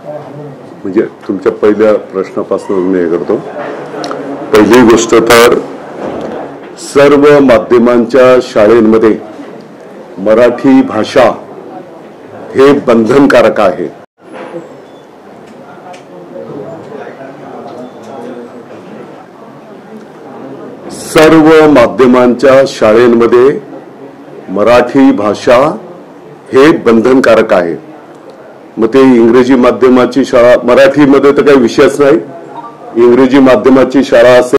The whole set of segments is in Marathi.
म्हणजे तुमच्या पहिल्या प्रश्नापासून मी हे करतो. पहिली गोष्ट तर सर्व माध्यमांच्या शाळेमध्ये मराठी भाषा हे बंधनकारक आहे. सर्व माध्यमांच्या शाळेमध्ये मराठी भाषा हे बंधनकारक आहे. मग ते इंग्रजी माध्यमाची शाळा, मराठीमध्ये तर काही विषयच नाही, इंग्रजी माध्यमाची शाळा असेल,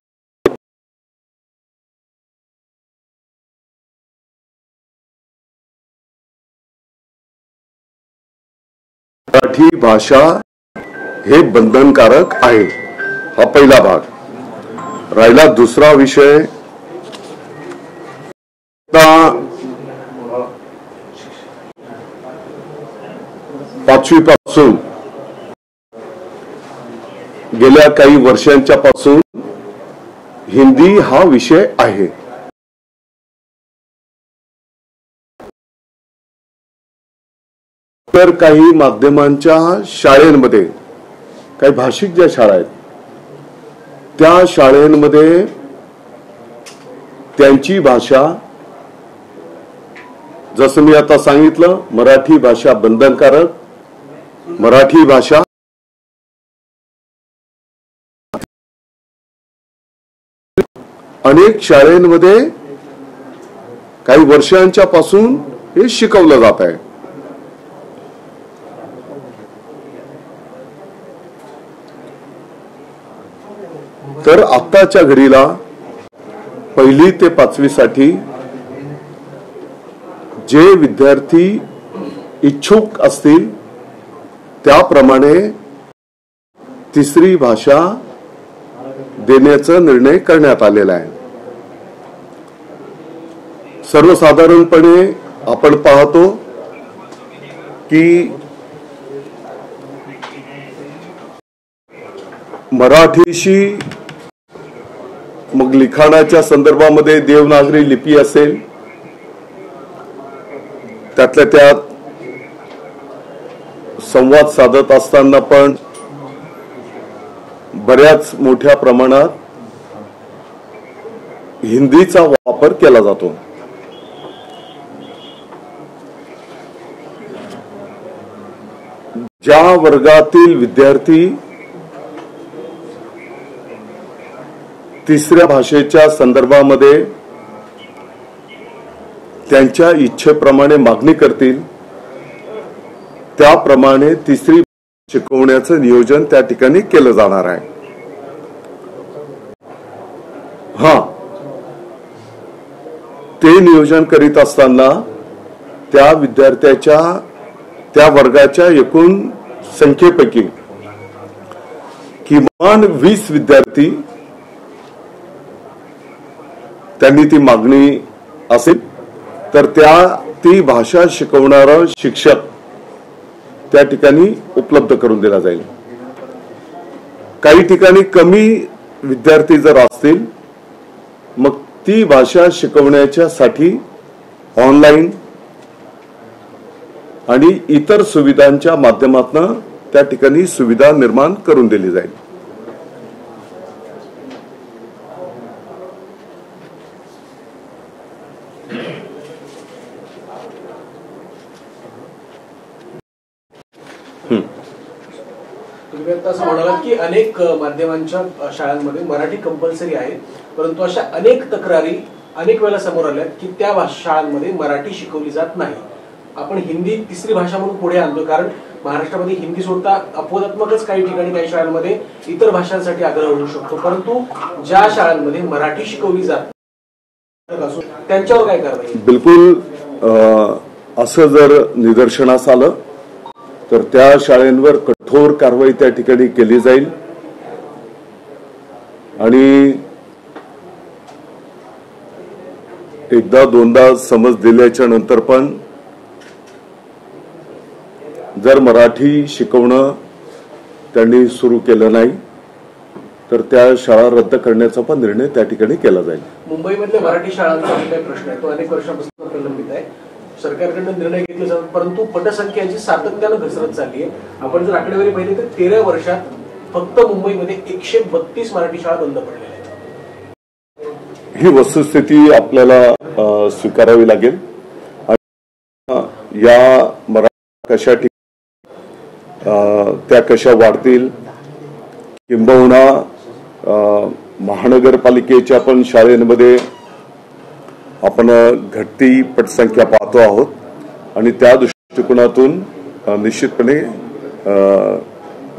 मराठी भाषा हे बंधनकारक आहे. हा पहिला भाग. राहिला दुसरा विषय, पाचवी पासून गेल्या काही वर्षांच्या पासून हिंदी हा विषय आहे. तर काही माध्यमांच्या शाळेंमध्ये, काही भाषिक ज्या शाळा आहेत त्या शाळेंमध्ये त्यांची भाषा, जसं मी आता सांगितलं, मराठी भाषा बंधनकारक, मराठी भाषा अनेक शाळेंमध्ये काही वर्षांच्या पासून हे शिकवलं जात आहे. तर आत्ताच्या घडीला पहिली ते पाचवी साठी जे विद्यार्थी इच्छुक असतील त्याप्रमाणे तिसरी भाषा देण्याचा निर्णय करण्यात आलेला आहे. सर्वसाधारणपणे आपण पाहतो की मराठीशी, मग लिखाणाच्या संदर्भामध्ये देवनागरी लिपी असेल, त्यातल्या त्यात संवाद साधत असताना पण बऱ्याच मोठ्या प्रमाणात हिंदीचा वापर केला जातो. ज्या वर्गातील विद्यार्थी तिसऱ्या भाषेच्या संदर्भामध्ये त्यांच्या इच्छेप्रमाणे मागणी करतील त्याप्रमाणे तिसरी शिकवण्याचं नियोजन त्या ठिकाणी केलं जाणार आहे. ते नियोजन करीत असताना त्या विद्यार्थ्याच्या, त्या वर्गाच्या एकूण संख्येपैकी किमान 20 विद्यार्थी त्यांनी ती मागणी असेल तर ती भाषा शिकवणारा शिक्षक त्या ठिकाणी उपलब्ध करून दिला जाईल. काही ठिकाणी कमी विद्यार्थी जर असतील मग ती भाषा शिकवण्याच्यासाठी ऑनलाईन आणि इतर सुविधांच्या माध्यमातून त्या ठिकाणी सुविधा निर्माण करून दिली जाईल. तुम्ही आता असं म्हणालात की अनेक माध्यमांच्या शाळांमध्ये मराठी कंपल्सरी आहे, परंतु अशा अनेक तक्रारी अनेक वेळा समोर आल्यात की त्या शाळांमध्ये मराठी शिकवली जात नाही. आपण हिंदी तिसरी भाषा म्हणून पुढे आणतो, कारण महाराष्ट्रामध्ये हिंदी सोडता अपवादात्मकच काही ठिकाणी काही शाळांमध्ये इतर भाषांसाठी आग्रह होऊ शकतो, परंतु ज्या शाळांमध्ये मराठी शिकवली जात त्यांच्यावर काय कारवाई? बिलकुल असं जर निदर्शनास आलं तर त्या शाळेंवर कठोर कारवाई त्या ठिकाणी केली जाईल. आणि एकदा दोनदा समज दिल्याच्या नंतर पण जर मराठी शिकवणं त्यांनी सुरू केलं नाही तर त्या शाळा रद्द करण्याचा पण निर्णय त्या ठिकाणी केला जाईल. मुंबईमधल्या मराठी शाळांचा काही प्रश्न आहे तो अनेक वर्षापासून प्रलंबित आहे. सरकारकडनं निर्णय घेतले जातात, परंतु पटसंख्याची सातत्यानं घसरत चालली आहे. आपण जर आकडेवारी पाहिली तर 13 वर्षात फक्त मुंबईमध्ये 132 मराठी शाळा बंद पडलेल्या आहेत. ही वस्तुस्थिती आपल्याला स्वीकारावी लागेल. या मराठी कशा त्या कशा वाढतील, किंबहुना महानगरपालिकेच्या पण शाळेमध्ये आपण घटती पटसंख्या पाहतो आहोत आणि त्या दृष्टिकोनातून निश्चितपणे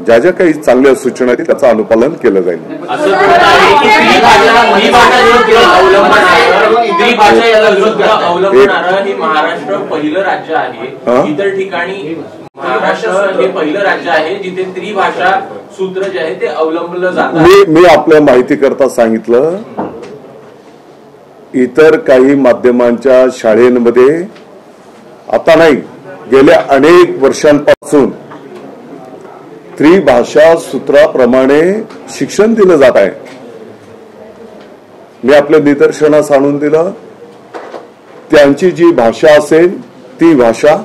ज्या ज्या काही चांगल्या सूचना आहेत त्याचं अनुपालन केलं जाईल. महाराष्ट्र पहिलं राज्य आहे, इतर ठिकाणी महाराष्ट्र हे पहिलं राज्य आहे जिथे त्रिभाषा सूत्र जे आहे ते अवलंबलं जातं. मी आपल्या माहिती करता सांगितलं, इतर काही माध्यमांच्या शाळेमध्ये आता नाही, गेल्या अनेक वर्षांपासून त्रिभाषा सूत्राप्रमाणे शिक्षण दिलं जात आहे. मी आपल्या निदर्शनास आणून दिलं, त्यांची जी भाषा असेल ती भाषा,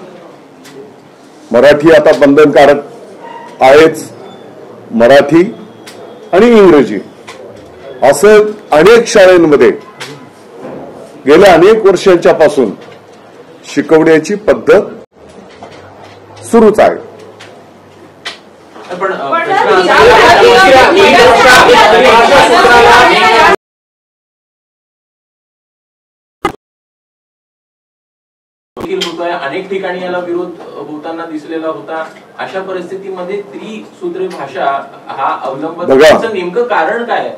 मराठी आता बंधनकारक आहेच, मराठी आणि इंग्रजी असं अनेक शाळांमध्ये गेल्या अनेक वर्षांच्या पासून शिकवण्याची पद्धत सुरूच आहे. पण अनेक ठिकाणी याला विरोध होताना दिसलेला होता. अशा परिस्थितीमध्ये त्रिसूत्री भाषा हा अवलंब करण्याचं नेमकं कारण काय आहे?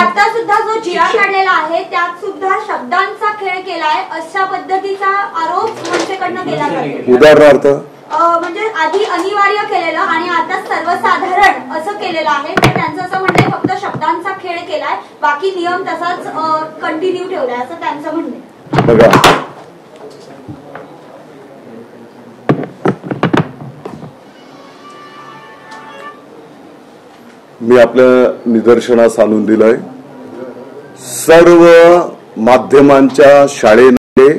आता सुद्धा जो जिया काढलेला आहे त्यात सुद्धा शब्दांचा खेळ केलाय अशा पद्धतीचा आरोप मनसेकडनं केला जातो. उदाहरणार्थ म्हणजे आधी अनिवार्य केलेलं आणि आता सर्वसाधारण असं केलेलं आहे. तर त्यांचं असं म्हणणं फक्त शब्दांचा खेळ केलाय, बाकी नियम तसाच कंटिन्यू ठेवलाय असं त्यांचं म्हणणं आहे. बघा, मी आपल्या निदर्शनास आणून दिलंय, सर्व माध्यमांच्या शाळेमध्ये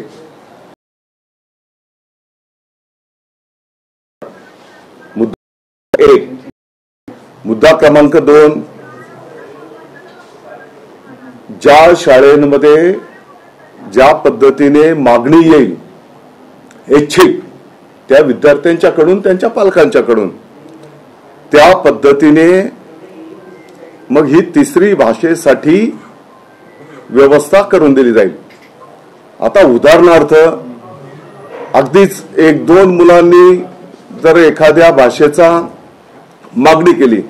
मुद्दा क्रमांक 2, ज्या शाळेमध्ये ज्या पद्धतीने मागणी येईल ऐच्छिक त्या विद्यार्थ्यांच्याकडून त्यांच्या पालकांच्याकडून, त्या पद्धतीने मग ही तिसरी भाषेसाठी व्यवस्था करून दिली जाईल. आता उदाहरणार्थ अगदीच 1-2 मुलांनी जर एखाद्या भाषेचा मागणी केली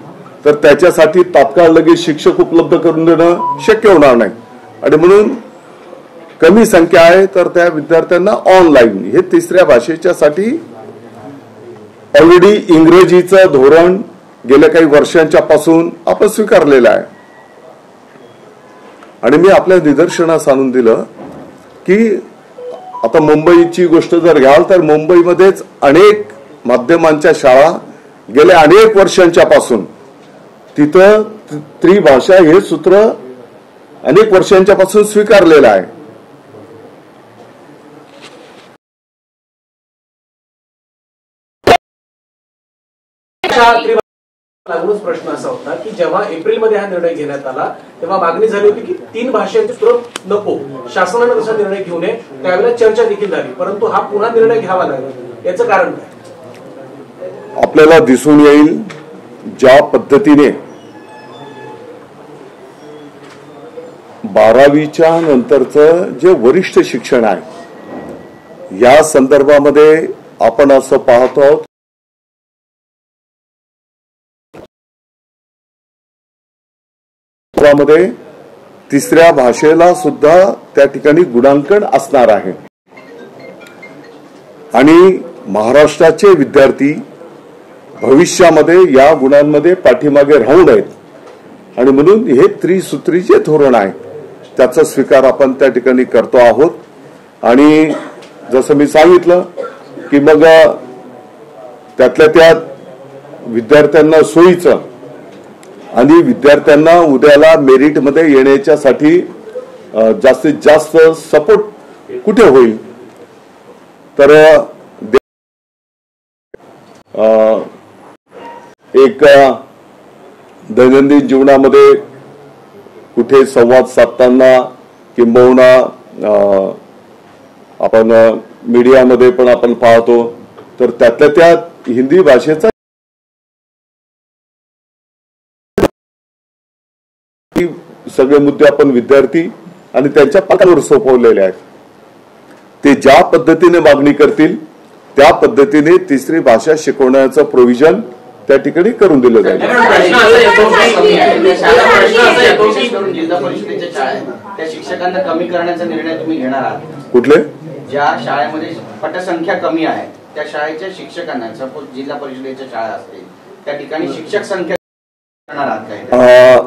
तर त्याच्यासाठी तात्काळ लगेच शिक्षक उपलब्ध करून देणं शक्य होणार नाही आणि म्हणून कमी संख्या आहे तर त्या विद्यार्थ्यांना ऑनलाईन हे तिसऱ्या भाषेच्या साठी ऑलरेडी इंग्रजीचं धोरण गेल्या काही वर्षांच्या पासून आपण स्वीकारलेलं आहे. आणि मी आपल्या निदर्शनास आणून दिलं की आता मुंबईची गोष्ट जर घ्याल तर मुंबईमध्येच अनेक माध्यमांच्या शाळा गेल्या अनेक वर्षांच्या पासून तिथं त्रिभाषा हे सूत्र अनेक वर्षांच्या पासून स्वीकारलेलं आहे. लागूनच प्रश्न असा होता की जेव्हा एप्रिलमध्ये हा निर्णय घेण्यात आला तेव्हा मागणी झाली होती की 3 भाषांचे सूत्र नको, शासनाने तसा निर्णय घेऊ नये, त्यावेळेला चर्चा देखील झाली, परंतु हा पुन्हा निर्णय घ्यावा लागला. याचं कारण काय? आपल्याला दिसून येईल ज्या पद्धतीने 12वीच्या नंतरचं जे वरिष्ठ शिक्षण आहे या संदर्भामध्ये आपण असं पाहतो आहोत मध्ये तिसऱ्या भाषेला सुद्धा त्या ठिकाणी गुणांकन असणार आहे आणि महाराष्ट्राचे विद्यार्थी भविष्यामध्ये या गुणांमध्ये पाठीमागे राहू नयेत आणि म्हणून हे त्रिसूत्री जे धोरण आहे त्याचा स्वीकार आपण त्या ठिकाणी करतो आहोत. आणि जसं मी सांगितलं की मग त्यातल्या त्यात विद्यार्थ्यांना सोयीचं आणि विद्यार्थ्यांना उद्याला मेरिटमध्ये येण्याच्यासाठी जास्तीत जास्त सपोर्ट कुठे होईल तर एक दैनंदिन जीवनामध्ये कुठे संवाद साधताना किंबहुना आपण मीडियामध्ये पण आपण पाहतो तर त्यातल्या त्यात हिंदी भाषेचा सगळे मुद्दे आपण विद्यार्थी आणि त्यांच्या पालकांवर सोपवलेले आहेत. ते ज्या पद्धतीने मागणी करतील त्या पद्धतीने तिसरी भाषा शिकवण्याचं प्रोव्हिजन त्या ठिकाणी करून दिलं जाईल. जिल्हा परिषदेच्या शाळेत त्या शिक्षकांना कमी करण्याचा निर्णय तुम्ही घेणार आहात? कुठले? ज्या शाळेमध्ये पटसंख्या कमी आहे त्या शाळेच्या शिक्षकांना, सपोज जिल्हा परिषदेच्या शाळा असतील त्या ठिकाणी शिक्षक संख्या करणार आहात काय?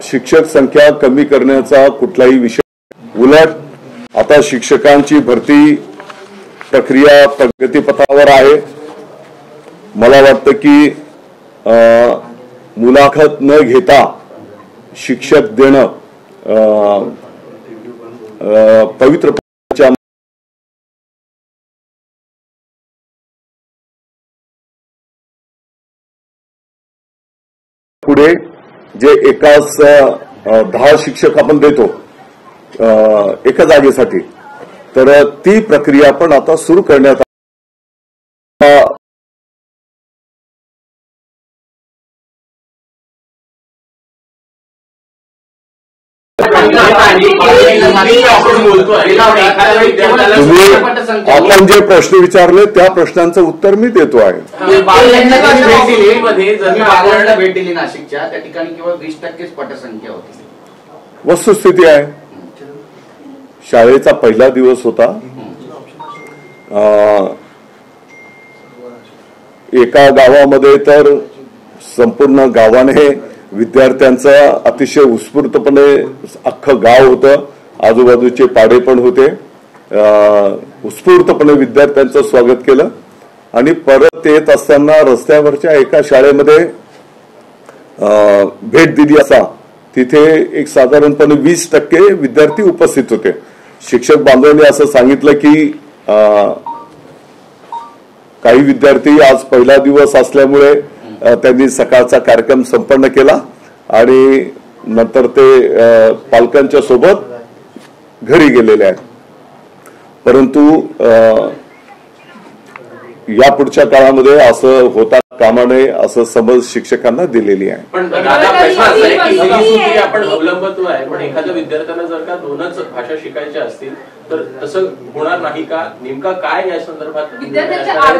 शिक्षक संख्या कमी करण्याचा कुठलाही विषय, उलट आता शिक्षकांची भरती प्रक्रिया प्रगतीपथावर आहे. मला वाटतं की मुलाखत न घेता शिक्षक देणं पवित्र पुढे जे एकाच 10 शिक्षक आपण देतो एका जागेसाठी, तर ती प्रक्रिया पण आता सुरू करण्यात आपण जे प्रश्न विचारले त्या प्रश्नांचं उत्तर मी देतो आहे. भेट दिली नाशिकच्या त्या ठिकाणी केवळ 20% पटसंख्या होती. वस्तुस्थिती आहे. शाळेचा पहिला दिवस होता. एका गावामध्ये तर संपूर्ण गावाने विद्यार्थ्यांचा अतिशय उत्स्फूर्तपणे अख्खं गाव होतं, आजूबाजूचे पाडे पण होते, उत्स्फूर्तपणे विद्यार्थ्यांचं स्वागत केलं. आणि परत येत असताना रस्त्यावरच्या एका शाळेमध्ये भेट दिली असता तिथे एक साधारणपणे 20% विद्यार्थी उपस्थित होते. शिक्षक बांधवांनी असं सांगितलं की काही विद्यार्थी आज पहिला दिवस असल्यामुळे त्यांनी सकाळचा कार्यक्रम संपन्न केला आणि नंतर ते पालकांच्या सोबत घरी गेलेले आहेत. परंतु या पुढच्या काळामध्ये असं होता कामा नये असं समज शिक्षकांना दिलेली आहे. पण दादा प्रश्न असा आहे की त्रिसूत्री आपण अवलंबत्व आहे, पण एखाद्या विद्यार्थ्यांना जर का 2च भाषा शिकायच्या असतील तर तसं होणार नाही का? नेमका काय या संदर्भात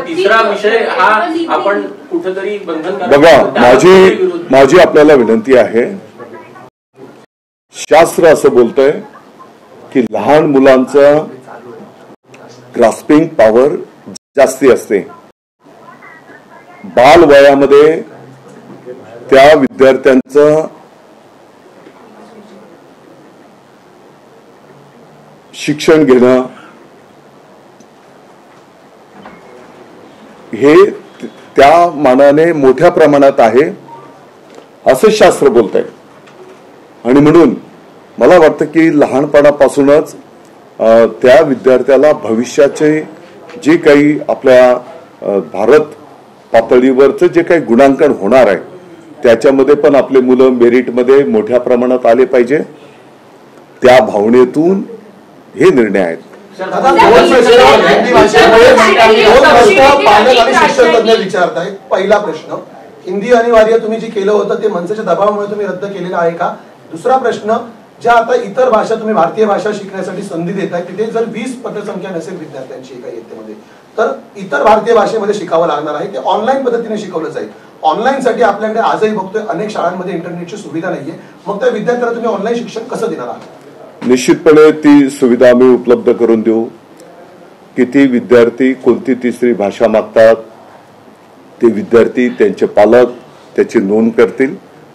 तिसरा विषय हा आपण कुठेतरी बंधनकारक? बघा, माझी आपल्याला विनंती आहे. शास्त्र असं बोलतंय की लहान मुलांचं ग्रास्पिंग पॉवर जास्ती असते. बाल वयामध्ये त्या विद्यार्थ्यांचं शिक्षण घेणं हे त्या मानाने मोठ्या प्रमाणात आहे असं शास्त्र बोलतंय. आणि म्हणून मला वाटतं की लहानपणापासूनच त्या विद्यार्थ्याला भविष्याचे जे काही आपल्या भारत पातळीवरचं जे काही गुणांकन होणार आहे त्याच्यामध्ये पण आपले मुलं मेरिटमध्ये मोठ्या प्रमाणात आले पाहिजे. त्या भावनेतून हे निर्णय आहेत. विचारताय. पहिला प्रश्न, हिंदी अनिवार्य तुम्ही जे केलं होतं ते मनसेच्या दबावामुळे तुम्ही रद्द केलेलं आहे का? दुसरा प्रश्न, ज्या आता इतर भाषा तुम्ही भारतीय भाषा शिकण्यासाठी संधी देताय तिथे जर 20 पटसंख्या नसेल विद्यार्थ्यांची एका इयत्तेमध्ये तर इतर भारतीय भाषेमध्ये शिकावं लागणार आहे. ते ऑनलाईन पद्धतीने शिकवलं जाईल. ऑनलाईन साठी आपल्याकडे आजही बघतोय अनेक शाळांमध्ये इंटरनेटची सुविधा नाहीये. मग त्या विद्यार्थ्यांना तुम्ही ऑनलाईन शिक्षण कसं देणार आहात? निश्चितपणे ती सुविधा आम्ही उपलब्ध करून देऊ. किती विद्यार्थी कोणती तिसरी भाषा मागतात ते विद्यार्थी त्यांचे पालक त्याची नोंद करतील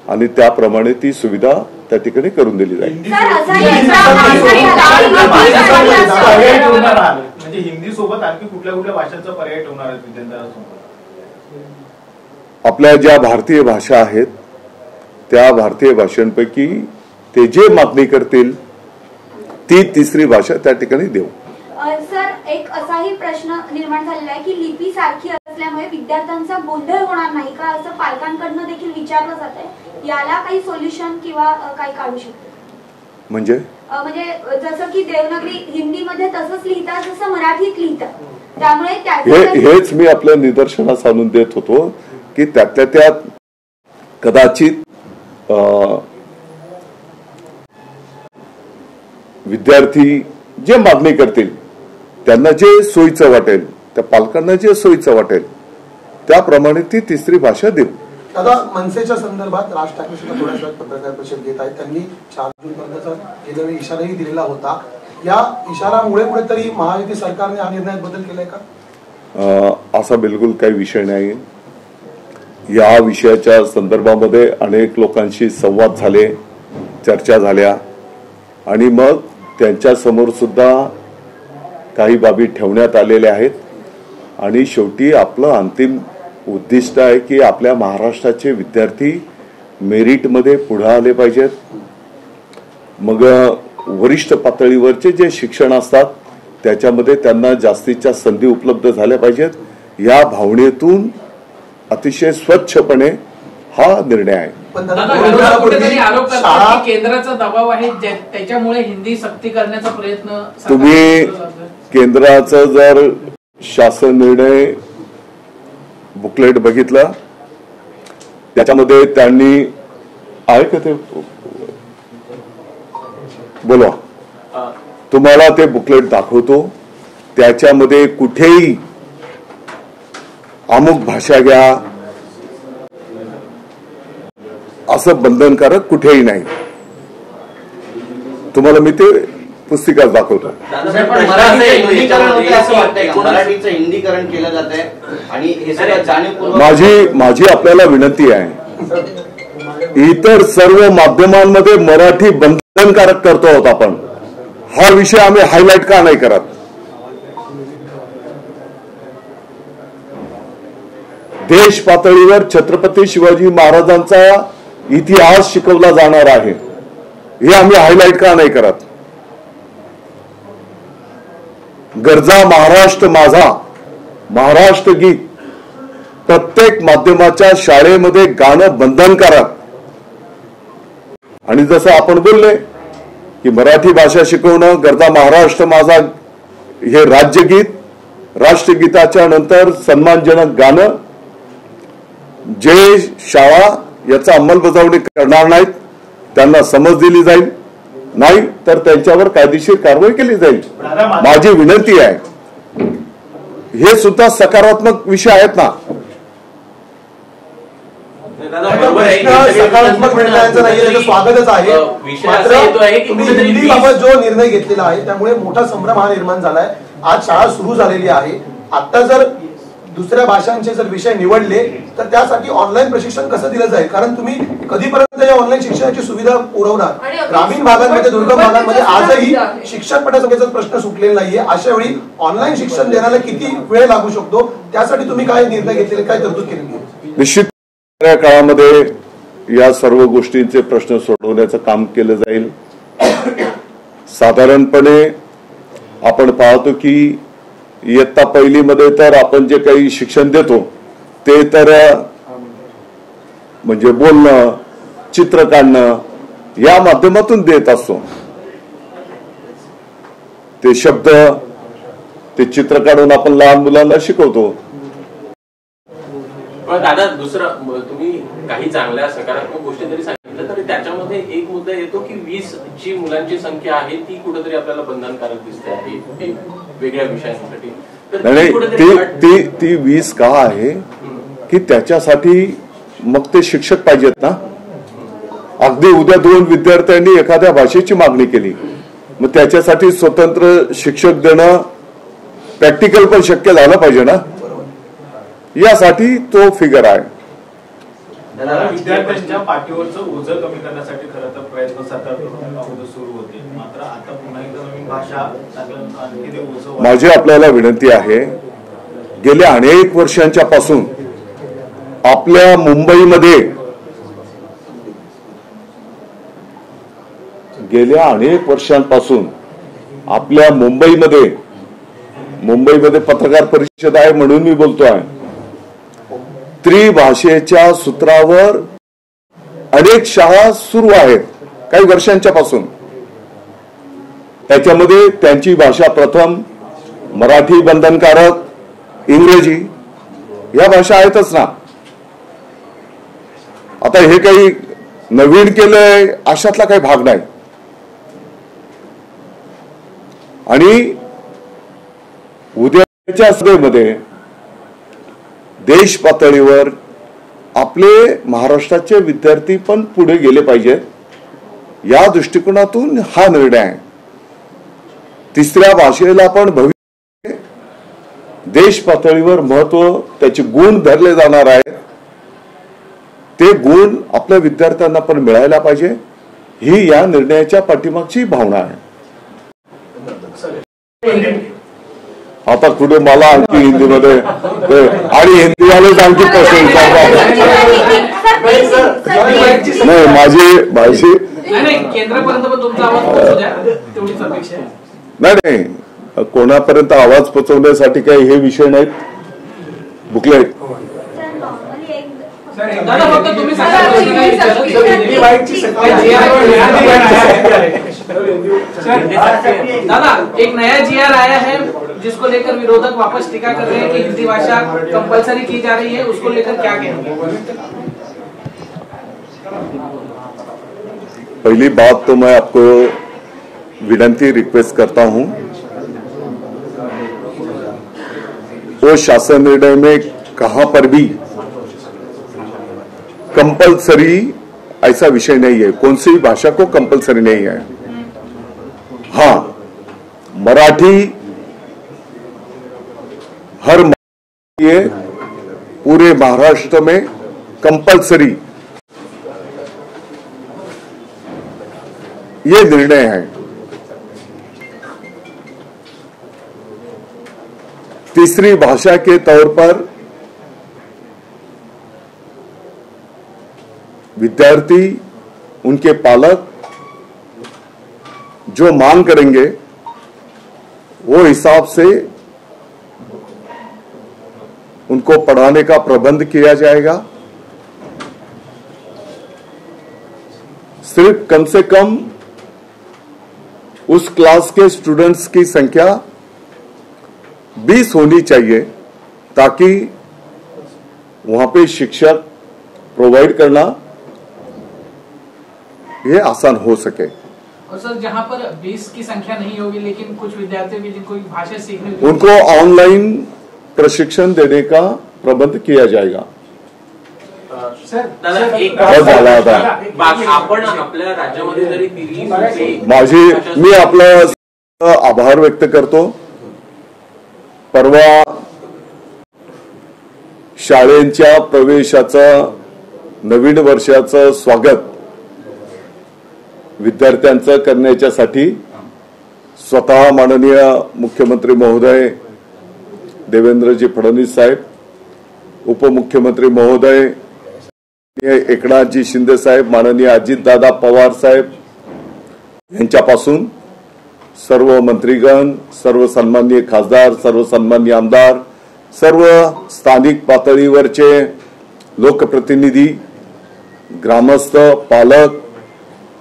आणि त्याप्रमाणे ती सुविधा त्या ठिकाणी करून दिली जाईल. म्हणजे हिंदी सोबत आणखी कुठल्या कुठल्या भाषांचा पर्याय ठेवणार आहे विद्यार्थ्यांना? आपल्या ज्या भारतीय भाषा आहेत त्या भारतीय भाषांपैकी ते जे मागणी करतील ती तिसरी भाषा त्या ठिकाणी देऊ. सर, एक असाही प्रश्न निर्माण झालेला आहे की लिपी सारखी असल्यामुळे विद्यार्थ्यांचा गोंधळ होणार नाही का, असं पालकांकडनं देखील विचारलं जात आहे. याला काही सोल्युशन किंवा काही काढू शकतो? म्हणजे जसं की देवनागरी हिंदीमध्ये तसंच लिहितात जसं मराठीत लिहितात, त्यामुळे हेच मी आपल्या निदर्शनास आणून देत होतो की त्यातल्या त्यात कदाचित विद्यार्थी जे मागणी करतील त्यांना जे सोयीचं वाटेल, त्या पालकांना जे सोयीचं वाटेल त्याप्रमाणे ती तिसरी भाषा देऊ. दादा, मनसेच्या संदर्भात राज ठाकरे सुद्धा थोड्याच वेळात पत्रकार परिषद घेत आहेत. त्यांनी 4 जूनपर्यंतचा गेल्या वेळी इशाराही दिलेला होता. या इशारामुळे कुठेतरी महायुती सरकारने हा निर्णयात बदल केलाय का? असा बिलकुल काही विषय नाही. या विषयाच्या संदर्भामध्ये अनेक लोकांशी संवाद झाले, चर्चा झाल्या आणि मग त्यांच्या समोर सुद्धा काही बाबी ठेवण्यात आलेल्या आहेत आणि शेवटी आपलं अंतिम उद्दिष्ट आहे की आपल्या महाराष्ट्राचे विद्यार्थी मेरिटमध्ये पुढे आले पाहिजेत. मग वरिष्ठ पातळीवरचे जे शिक्षण असतात त्याच्यामध्ये त्यांना जास्तीच्या संधी उपलब्ध झाल्या पाहिजेत. या भावनेतून अतिशय स्वच्छपणे हा निर्णय आहे. केंद्राचा दबाव आहे त्याच्यामुळे हिंदी सक्ती करण्याचा प्रयत्न तुम्ही केंद्राचा जर शासन निर्णय बुकलेट बघितला त्याच्यामध्ये त्यांनी आहे का ते बोला, तुम्हाला ते बुकलेट दाखवतो. त्याच्यामध्ये कुठेही अमुक भाषा घ्या असं बंधनकारक कुठेही नाही. तुम्हाला मी ते पुस्तिका दाखवतो. मराठीचं हिंदीकरण केलं जात आहे आणि हे सगळं जाणीवपूर्वक. माझी आपल्याला विनंती आहे, इतर सर्व माध्यमांमध्ये मराठी बंधनकारक करतो आहोत आपण. हा विषय आम्ही हायलाइट का नाही करत? देश पातळीवर छत्रपती शिवाजी महाराजांचा इतिहास शिकवला जाणार आहे, हे आम्ही हायलाइट का नाही करत? गरजा महाराष्ट्र माझा, महाराष्ट्र गीत प्रत्येक माध्यमाच्या शाळेमध्ये गाणं बंधनकारक. आणि जसं आपण बोलले की मराठी भाषा शिकवणं, गरजा महाराष्ट्र माझा हे राज्यगीत, राष्ट्रगीताच्या नंतर सन्मानजनक गाणं, जे शाळा याचा अंमलबजावणी करणार नाहीत त्यांना समज दिली जाईल, नाही तर त्यांच्यावर कायदेशीर कारवाई केली जाईल. माझी विनंती आहे, हे सुद्धा सकारात्मक विषय आहेत ना. सकारात्मक निर्णयाचं नाही, त्याचं स्वागतच आहे. मात्र तुम्ही हिंदीबाबत जो निर्णय घेतलेला आहे त्यामुळे मोठा संभ्रम हा निर्माण झालाय. आज शाळा सुरू झालेली आहे. आता जर दुसऱ्या भाषांचे जर विषय निवडले तर त्यासाठी ऑनलाईन प्रशिक्षण कसं दिलं जाईल? कारण तुम्ही कधीपर्यंत या ऑनलाईन शिक्षणाची सुविधा पुरवणार? ग्रामीण भागांमध्ये, दुर्गम भागांमध्ये आजही शिक्षण पटासंख्येचा प्रश्न सुटलेला नाहीये. अशा वेळी ऑनलाईन शिक्षण देण्याला किती वेळ लागू शकतो? त्यासाठी तुम्ही काय निर्णय घेतलेले, काय तरतूद केली? निश्चित काळामध्ये या सर्व गोष्टींचे प्रश्न सोडवण्याचं काम केलं जाईल. साधारणपणे आपण पाहतो की इयत्ता पहिलीमध्ये तर आपण जे काही शिक्षण देतो ते तर म्हणजे बोलणं, चित्र काढणं या माध्यमातून देत असतो. ते शब्द, ते चित्र काढून आपण लहान मुलांना शिकवतो. पण दादा, दुसरं तुम्ही काही चांगल्या सकारात्मक गोष्टी जरी सांगितलं तरी त्याच्यामध्ये एक मुद्दा येतो की 20 जी मुलांची संख्या आहे ती कुठेतरी आपल्याला बंधनकारक दिसते आहे वेगळ्या विषयांसाठी. ती 20 का आहे की त्याच्यासाठी मग ते शिक्षक पाहिजेत ना. अगदी उद्या 2 विद्यार्थ्यांनी एखाद्या भाषेची मागणी केली, मग त्याच्यासाठी स्वतंत्र शिक्षक देणं, प्रॅक्टिकल पण शक्य झालं पाहिजे ना. यासाठी तो फिगर आहे. विद्यार्थ्यांच्या पाठीवरचं ओझं कमी करण्यासाठी खरं तर प्रयत्न सुरू होते, मात्र आता पुन्हा एकदा नवीन भाषा. माझी आपल्याला विनंती आहे, गेल्या अनेक वर्षांच्या पासून आपल्या मुंबईमध्ये गेल्या अनेक वर्षांपासून आपल्या मुंबईमध्ये पत्रकार परिषद आहे म्हणून मी बोलतोय. त्रिभाषेच्या सूत्रावर अनेक शाळा सुरू आहेत काही वर्षांच्या पासून. त्याच्यामध्ये त्यांची भाषा प्रथम मराठी बंधनकारक, इंग्रजी या भाषा आहेतच ना. आता हे काही नवीन केलंय अशातला काही भाग नाही. आणि उद्याच्या सभेमध्ये देश पातळीवर आपले महाराष्ट्राचे विद्यार्थी पण पुढे गेले पाहिजेत या दृष्टिकोनातून हा निर्णय आहे. तिसऱ्या भाषेला पण भविष्य देश पातळीवर महत्व, त्याचे गुण धरले जाणार आहेत. ते गुण आपल्या विद्यार्थ्यांना पण मिळायला पाहिजे ही या निर्णयाच्या पाठीमागची भावना आहे. आता कुठे मला आणखी हिंदीमध्ये आणि हिंदीवालेच आणखी प्रश्न नाही माझी केंद्रापर्यंत तुमचा आवाज पोहोचू द्या तेवढीच अपेक्षा आहे. नाही कोणापर्यंत आवाज पोहोचवण्यासाठी काही हे विषय नाहीत. बुकलेट दादा फक्त तुम्ही दादा एक नया GR आया है जिसको लेकर विरोधक वापस टीका कर रहे हैं कि हिंदी भाषा कंपलसरी की जा रही है, उसको लेकर क्या कहेंगे? पहली बात तो मैं आपको विनती रिक्वेस्ट करता हूं, वो शासन निर्णय में कहां पर भी कंपलसरी ऐसा विषय नहीं है. कौन सी भाषा को कंपलसरी नहीं है. हाँ, मराठी हर ये पूरे महाराष्ट्र में कंपलसरी ये निर्णय है. तीसरी भाषा के तौर पर विद्यार्थी, उनके पालक जो मांग करेंगे वो हिसाब से उनको पढ़ाने का प्रबंध किया जाएगा. सिर्फ कम से कम उस क्लास के स्टूडेंट्स की संख्या 20 होनी चाहिए ताकि वहां पे शिक्षक प्रोवाइड करना ये आसान हो सके. और सर जहां पर 20 की संख्या नहीं होगी लेकिन कुछ विद्यार्थियों की जिनको भाषा सीखने उनको ऑनलाइन प्रशिक्षण देने का प्रबंध किया जाएगा. आपण आपल्या राज्यामध्ये जरी मी आपला आभार व्यक्त करतो. परवा शाळेच्या प्रवेशाचं नवीन वर्षाचं स्वागत विद्यार्थ्यांचं करण्याच्यासाठी स्वतः माननीय मुख्यमंत्री महोदय देवेंद्रजी फडणवीस साहेब, उपमुख्यमंत्री महोदय एकनाथजी शिंदे साहेब, माननीय अजितदादा पवार साहेब यांच्यापासून सर्व मंत्रीगण, सर्व सन्माननीय खासदार, सर्व सन्माननीय आमदार, सर्व स्थानिक पातळीवरचे लोकप्रतिनिधी, ग्रामस्थ, पालक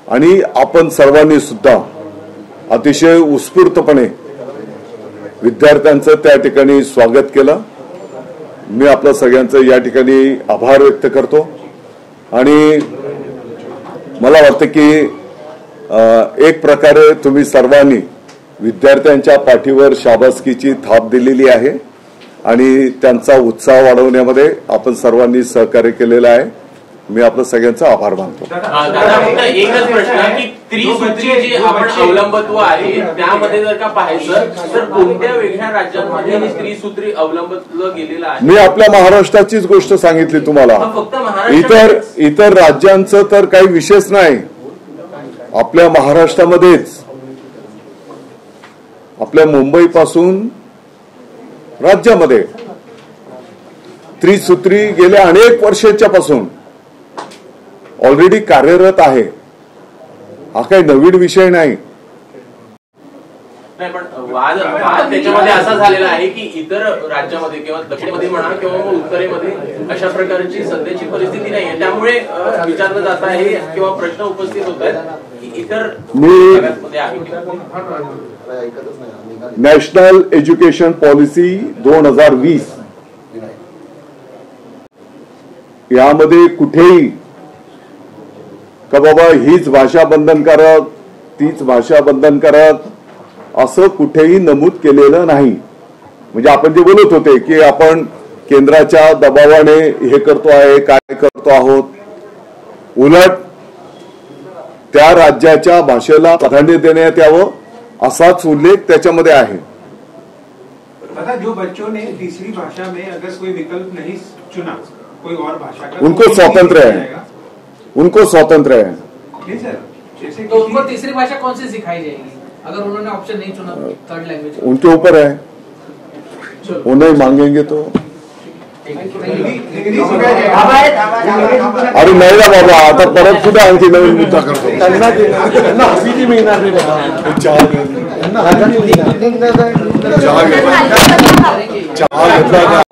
आणि आपण सर्वांनी सुद्धा अतिशय उत्स्फूर्तपणे विद्यार्थ्यांचं त्या ठिकाणी स्वागत केलं. मी आपल्या सगळ्यांचं या ठिकाणी आभार व्यक्त करतो. आणि मला वाटतं की एक प्रकारे तुम्ही सर्वांनी विद्यार्थ्यांच्या पाठीवर शाबासकीची थाप दिलेली आहे आणि त्यांचा उत्साह वाढवण्यामध्ये आपण सर्वांनी सहकार्य केलेलं आहे. मी आपल्या सगळ्यांचा आभार मानतो. दादा फक्त एकच प्रश्न की त्रिसूत्री जी आपण अवलंबत्व आहे त्यामध्ये जर का पाहायचं तर कोणत्या वेगळ्या राज्यांमध्ये हे त्रिसूत्री अवलंबलं गेलेलं आहे? मी आपल्या महाराष्ट्राचीच गोष्ट सांगितली तुम्हाला. इतर राज्यांचं तर काही विशेष नाही. आपल्या महाराष्ट्रामध्येच आपल्या मुंबईपासून राज्यामध्ये त्रिसूत्री गेल्या अनेक वर्षाच्या पासून ऑलरेडी कार्यरत आहे. हा काही नवीन विषय नाही. वाद त्याच्यामध्ये असा झालेला आहे की इतर राज्यामध्ये किंवा दक्षिणेमध्ये म्हणा किंवा मग उत्तरेमध्ये अशा प्रकारची सध्याची परिस्थिती नाही आहे. त्यामुळे विचारलं जात आहे किंवा प्रश्न उपस्थित होत आहेत की इतर भागांमध्ये आहे. नॅशनल एज्युकेशन पॉलिसी 2020 यामध्ये कुठेही का बाबा हीच भाषा बंधनकारक तीच भाषा बंधनकारक असं कुठेही नमूद केलेलं नाही. म्हणजे आपण जे बोलत होते की आपण केंद्राच्या दबावाने हे करतो आहे काय करतो आहोत, उलट त्या राज्याच्या भाषेला प्राधान्य देण्यात यावं असाच उल्लेख त्याच्यामध्ये आहे. जो बच्चों ने तीसरी भाषा में अगर कोई विकल्प नहीं चुना कोई और भाषा का, उनको स्वातंत्र्य है, उनको स्वातंत्र्य है. नहीं सर, जैसे तो उनको तीसरी भाषा कौन सी सिखाई जाएगी अगर उन्होंने ऑप्शन नहीं चुना थर्ड लैंग्वेज? उनके ऊपर है, वो नहीं मांगेंगे तो. अरे नाही ना बाबा, आता परत कुठे आणखी नवीन मुद्दा करतो. चहा घेतला